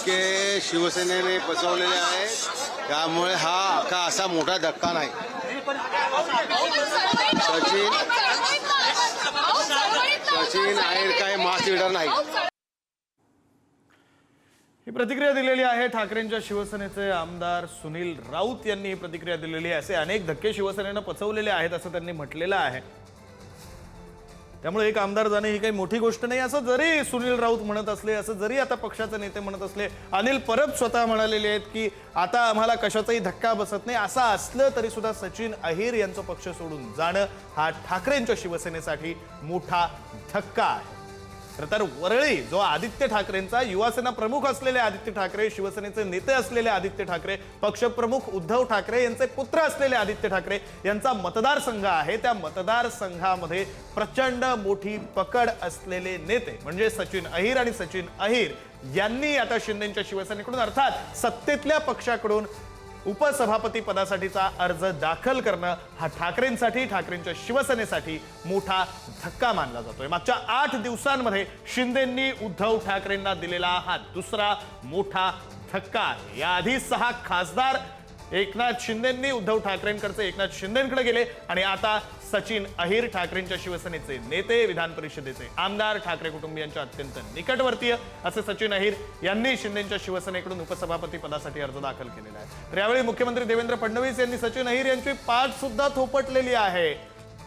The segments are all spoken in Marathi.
धक्के शिवसेनेने बसवलेले आहेत, त्यामुळे हा का असा मोठा धक्का नाही। सचिन अहिर काय मास लीडर नाही। ही प्रतिक्रिया दिलेली आहे ठाकरेंच्या शिवसेनेचे आमदार सुनील राऊत यांनी ही प्रतिक्रिया दिलेली आहे। असे अनेक धक्के शिवसेनेने पचवलेले आहेत असं त्यांनी म्हटलेलं आहे। त्यामुळे एक आमदार जाणे ही काही मोठी गोष्ट नाही असं जरी सुनील राऊत म्हणत असले, असं जरी आता पक्षाचे नेते म्हणत असले, अनिल परब स्वतः म्हणालेले आहेत की आता आम्हाला कशाचाही धक्का बसत नाही, असं असलं तरी सुद्धा सचिन अहिर यांचं पक्ष सोडून जाणं हा ठाकरेंच्या शिवसेनेसाठी मोठा धक्का आहे। तर वरळी जो आदित्य ठाकरेंचा युवासेना प्रमुख असलेले आदित्य ठाकरे, शिवसेनेचे नेते असलेले आदित्य ठाकरे, पक्षप्रमुख उद्धव ठाकरे यांचे पुत्र असलेले आदित्य ठाकरे यांचा मतदारसंघ आहे। त्या मतदारसंघामध्ये प्रचंड मोठी पकड असलेले नेते म्हणजे सचिन अहिर आणि सचिन अहिर यांनी आता शिंदेच्या शिवसेनेकडून अर्थात सत्तेतल्या पक्षाकडून उपसभापती पदासाठीचा अर्ज दाखल करणं हा ठाकरेंसाठी, ठाकरेंच्या शिवसेनेसाठी मोठा धक्का मानला जातोय। मागच्या 8 दिवसांमध्ये शिंदेंनी उद्धव ठाकरेंना दिलेला हा दुसरा मोठा धक्का आहे। याआधी 6 खासदार एकनाथ शिंदेंनी उद्धव ठाकरेंकडे एकनाथ शिंदेंकडे गेले आणि आता सचिन अहिर ठाकरेंच्या शिवसेनेचे नेते, विधान परिषदेचे आमदार, ठाकरे कुटुंबियांच्या अत्यंत निकटवर्तीय असे सचिन अहिर यांनी शिंदेच्या शिवसेनेकडून उपसभापती पदासाठी अर्ज दाखल केलेला आहे। तर यावेळी मुख्यमंत्री देवेंद्र फडणवीस यांनी सचिन अहिर यांची पाठ सुद्धा थोपटलेली आहे।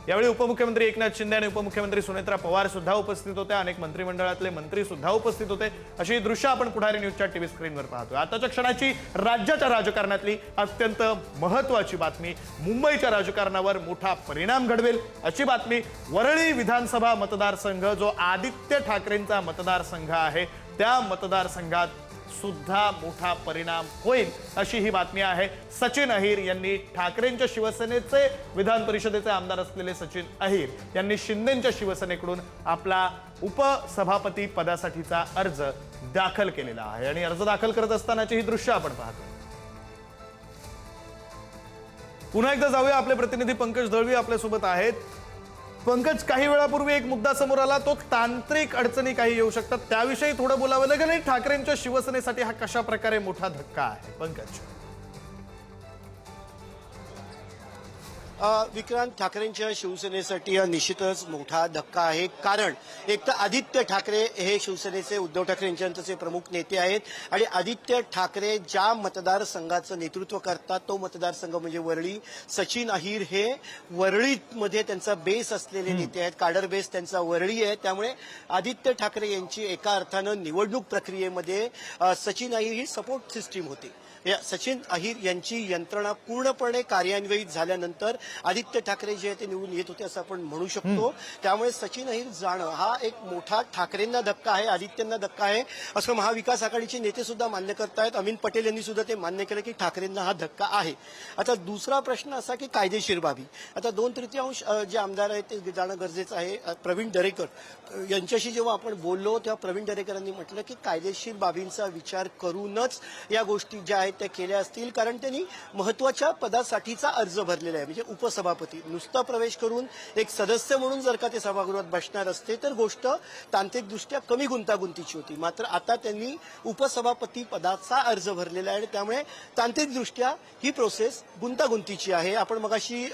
यावेळी उपमुख्यमंत्री एकनाथ शिंदे आणि उपमुख्यमंत्री सुनेत्रा पवार सुद्धा उपस्थित होते, अनेक मंत्रिमंडळातले मंत्री सुद्धा उपस्थित होते। अशी दृश्य आपण पुढारी न्यूजच्या टीव्ही स्क्रीनवर पाहतोय। आताच्या क्षणाची राज्याच्या राजकारणातली अत्यंत महत्त्वाची बातमी, मुंबईच्या राजकारणावर मोठा परिणाम घडवेल अशी बातमी। वरळी विधानसभा मतदारसंघ जो आदित्य ठाकरेंचा मतदारसंघ आहे, त्या मतदारसंघात सुद्धा मोठा परिणाम होईल अशी ही बातमी आहे। सचिन अहिर यांनी ठाकरेंच्या शिवसेनेचे विधान परिषदेचे आमदार असलेले सचिन अहिर यांनी शिंदेच्या शिवसेनेकडून आपला उपसभापती पदासाठीचा अर्ज दाखल केलेला आहे आणि अर्ज दाखल करत असतानाची ही दृश्य आपण पाहतो। पुन्हा एकदा जाऊया, आपले प्रतिनिधी पंकज दळवी आपल्या सोबत आहेत। पंकज, काही वेळापूर्वी एक मुद्दा समोर आला, तो तांत्रिक अडचणी काही येऊ शकतात, त्याविषयी थोडं बोलावं लागेल आणि ठाकरेंच्या शिवसेनेसाठी हा कशा प्रकारे मोठा धक्का आहे पंकज? विक्रांत, ठाकरेंच्या शिवसेनेसाठी हा निश्चितच मोठा धक्का आहे। कारण एक तर आदित्य ठाकरे हे शिवसेनेचे उद्धव ठाकरे यांच्याचे प्रमुख नेते आहेत आणि आदित्य ठाकरे ज्या मतदारसंघाचं नेतृत्व करतात तो मतदारसंघ म्हणजे वरळी। सचिन अहिर हे वरळीमध्ये त्यांचा बेस असलेले नेते आहेत, काडर बेस त्यांचा वरळी आहे। त्यामुळे आदित्य ठाकरे यांची एका अर्थानं निवडणूक प्रक्रियेमध्ये सचिन अहिर ही सपोर्ट सिस्टीम होती। या सचिन अहिर यांची यंत्रणा पूर्णपणे कार्यान्वित झाल्यानंतर आदित्य ठाकरे जे ते निवडून येत होते असं आपण म्हणू शकतो। त्यामुळे सचिन अहिर जाणं हा एक मोठा ठाकरेंना धक्का आहे, आदित्यांना धक्का आहे असं महाविकास आघाडीचे नेते सुद्धा मान्य करतायत। अमिन पटेल यांनी सुद्धा ते मान्य केलं की ठाकरेंना हा धक्का आहे। आता दुसरा प्रश्न असा की कायदेशीर बाबी, आता 2/3 जे आमदार आहेत ते जाणं गरजेचं आहे। प्रवीण दरेकर यांच्याशी जेव्हा आपण बोललो तेव्हा प्रवीण दरेकरांनी म्हटलं की कायदेशीर बाबींचा विचार करूनच या गोष्टी ज्या आहेत त्या केल्या असतील, कारण त्यांनी महत्वाच्या पदासाठीचा अर्ज भरलेला आहे। म्हणजे उपसभापती नुसता प्रवेश करून एक सदस्य म्हणून जर का ते सभागृहात बसणार असते तर गोष्ट तांत्रिकदृष्ट्या कमी गुंतागुंतीची होती। मात्र आता त्यांनी उपसभापती पदाचा अर्ज भरलेला आहे, त्यामुळे तांत्रिकदृष्ट्या ही प्रोसेस गुंतागुंतीची आहे। आपण मगाशी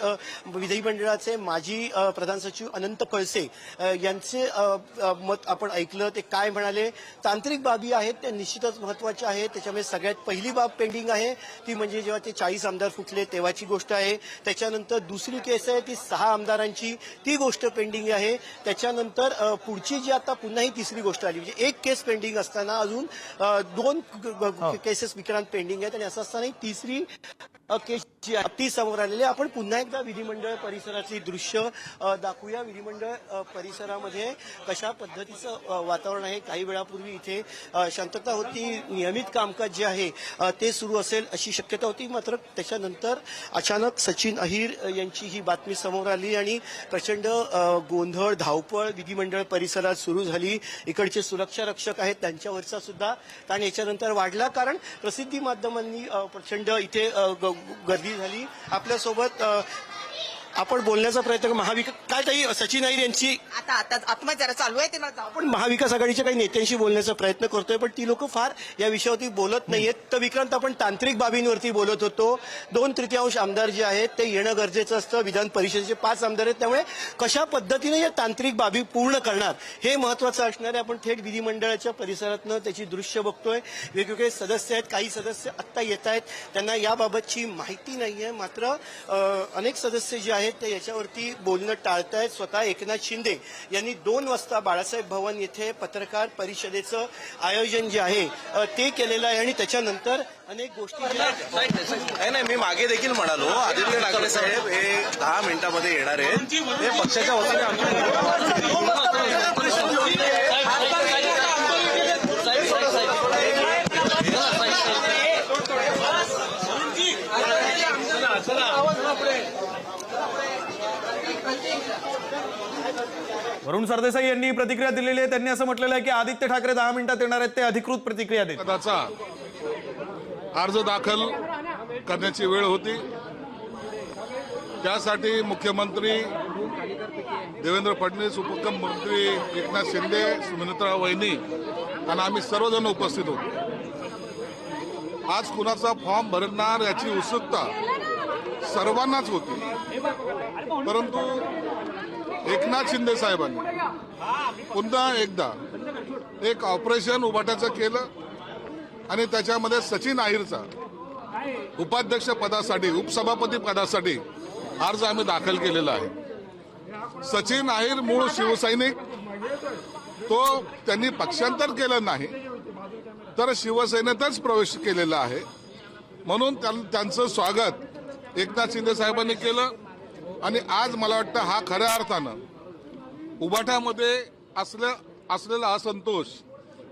विधिमंडळाचे माजी प्रधान सचिव अनंत कळसे यांचे मत आपण ऐकलं, ते काय म्हणाले? तांत्रिक बाबी आहेत त्या निश्चितच महत्वाच्या आहेत। त्याच्यामुळे सगळ्यात पहिली बाब पेंडिंग आहे ती म्हणजे जेव्हा ते 40 आमदार फुटले तेव्हाची गोष्ट आहे। त्याच्यानंतर दुसरी केस आहे ती 6 आमदारांची, ती गोष्ट पेंडिंग आहे। त्याच्यानंतर पुढची जी आता पुन्हा ही तिसरी गोष्ट आली, म्हणजे एक केस पेंडिंग असताना अजून 2 केसेस विक्रांत पेंडिंग आहेत आणि असं असताना तिसरी केस जी आहे ती समोर आलेली आहे। आपण पुन्हा एकदा विधिमंडळ परिसरातली दृश्य दाखवूया। विधिमंडळ परिसरामध्ये कशा पद्धतीचं वातावरण आहे। काही वेळापूर्वी इथे शांतता होती, नियमित कामकाज जे आहे ते सुरू असेल अशी शक्यता होती। मात्र त्याच्यानंतर अचानक सचिन अहिर यांची ही बातमी समोर आली आणि प्रचंड गोंधळ, धावपळ विधिमंडळ परिसरात सुरू झाली। इकडचे सुरक्षा रक्षक आहेत त्यांच्यावरचा सुद्धा ताण याच्यानंतर वाढला, कारण प्रसिद्धी माध्यमांनी प्रचंड इथे गर्दी झाली। आपल्यासोबत आपण बोलण्याचा प्रयत्न महाविकास काय ताई सचिन अहिर यांची आता आत्महत्या जरा चालू आहे ते मला आपण महाविकास आघाडीच्या काही नेत्यांशी बोलण्याचा प्रयत्न करतोय पण ती लोक फार या विषयावरती बोलत नाहीयेत. तर विक्रांत आपण तांत्रिक बाबींवरती बोलत होतो. 2/3 आमदार जे आहेत ते येणं गरजेचं असतं. विधान परिषदेचे 5 आमदार आहेत त्यामुळे कशा पद्धतीने या तांत्रिक बाबी पूर्ण करणार हे महत्वाचं असणार आहे. आपण थेट विधिमंडळाच्या परिसरातनं त्याची दृश्य बघतोय. वेगवेगळे सदस्य आहेत. काही सदस्य आत्ता येत आहेत. त्यांना याबाबतची माहिती नाहीये. मात्र अनेक सदस्य जे आहेत ते याच्यावरती बोलणं टाळतायत. स्वतः एकनाथ शिंदे यांनी 2 वाजता बाळासाहेब भवन येथे पत्रकार परिषदेचं आयोजन जे आहे ते केलेलं आहे आणि त्याच्यानंतर अनेक गोष्टी ज्या आहेत नाही मी मागे देखील म्हणालो आदित्य ठाकरे साहेब हे 10 मिनिटांमध्ये येणार आहेत. हे पक्षाच्या वतीने वरुण सरदेसाई यांनी प्रतिक्रिया दिलेली आहे. त्यांनी असं म्हटलेलं आहे की आदित्य ठाकरे 10 मिनिटात येणार आहेत. ते अधिकृत प्रतिक्रिया देत पदाचा अर्ज दाखल करण्याची वेळ होती. त्यासाठी मुख्यमंत्री देवेंद्र फडणवीस, उपमुख्यमंत्री एकनाथ शिंदे, सुमित्रा वहिनी आणि आम्ही सर्वजण उपस्थित होतो. आज कुणाचा फॉर्म भरणार याची उत्सुकता सर्वांनाच होती. परंतु एकनाथ शिंदे साहेबांनी पुन्हा एकदा एक ऑपरेशन उभाट्याचं केलं आणि त्याच्यामध्ये सचिन अहिरचा उपाध्यक्ष पदासाठी, उपसभापती पदासाठी अर्ज आम्ही दाखल केलेला आहे. सचिन अहिर मूळ शिवसैनिक, तो त्यांनी पक्षांतर केलं नाही तर शिवसेनेतच प्रवेश केलेला आहे. म्हणून त्यांचं स्वागत एकनाथ शिंदे साहेबांनी केलं आणि आज मला वाटतं हा खऱ्या अर्थानं उभाट्यामध्ये असलेला असंतोष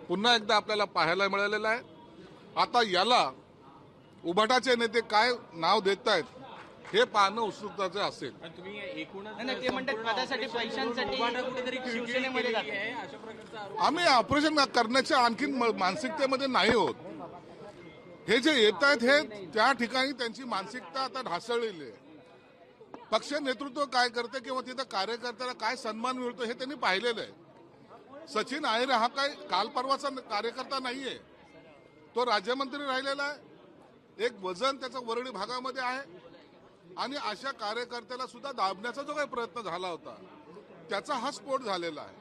पुन्हा एकदा आपल्याला पाहायला मिळालेला आहे. आता याला उभाटाचे नेते काय नाव देत आहेत हे पाहणं उत्सुकताचे असेल. ते म्हणतात पदासाठी पैशांसाठी शिवसेनेमध्ये जातात. आम्ही ऑपरेशन करण्याच्या आणखी मानसिकतेमध्ये नाही होत. हे जे येत आहेत हे त्या ठिकाणी त्यांची मानसिकता आता ढासळलेली आहे. पक्ष नेतृत्व काय करते किंवा तिथं कार्यकर्त्याला काय सन्मान मिळतो हे त्यांनी पाहिलेलं आहे. सचिन अहिर हा काय काल परवाचा कार्यकर्ता नाहीये. तो राज्यमंत्री राहिलेला आहे. एक वजन त्याचं वरळी भागामध्ये आहे आणि अशा कार्यकर्त्याला सुद्धा दाबण्याचा जो काही प्रयत्न झाला होता त्याचा हा स्फोट झालेला आहे.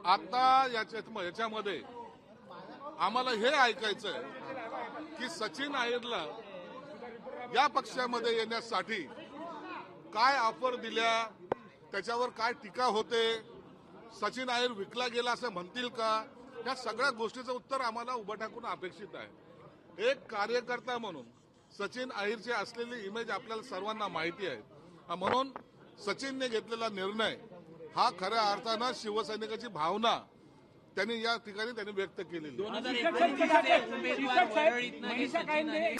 आता याच्यामध्ये आम्हाला हे ऐकायचंय की सचिन अहिरला या पक्षामध्ये येण्यासाठी काय ऑफर दिल्या, त्याच्यावर काय टीका होते, सचिन अहिर विकला गेला असं म्हणतील का, या सगळ्या गोष्टीचं उत्तर आम्हाला उभं टाकून अपेक्षित आहे. एक कार्यकर्ता म्हणून सचिन अहिरची असलेली इमेज आपल्याला सर्वांना माहिती आहे. म्हणून सचिनने घेतलेला निर्णय हा खऱ्या अर्थानं शिवसैनिकाची भावना त्यांनी या ठिकाणी व्यक्त केलेली. मनीषा कायंदे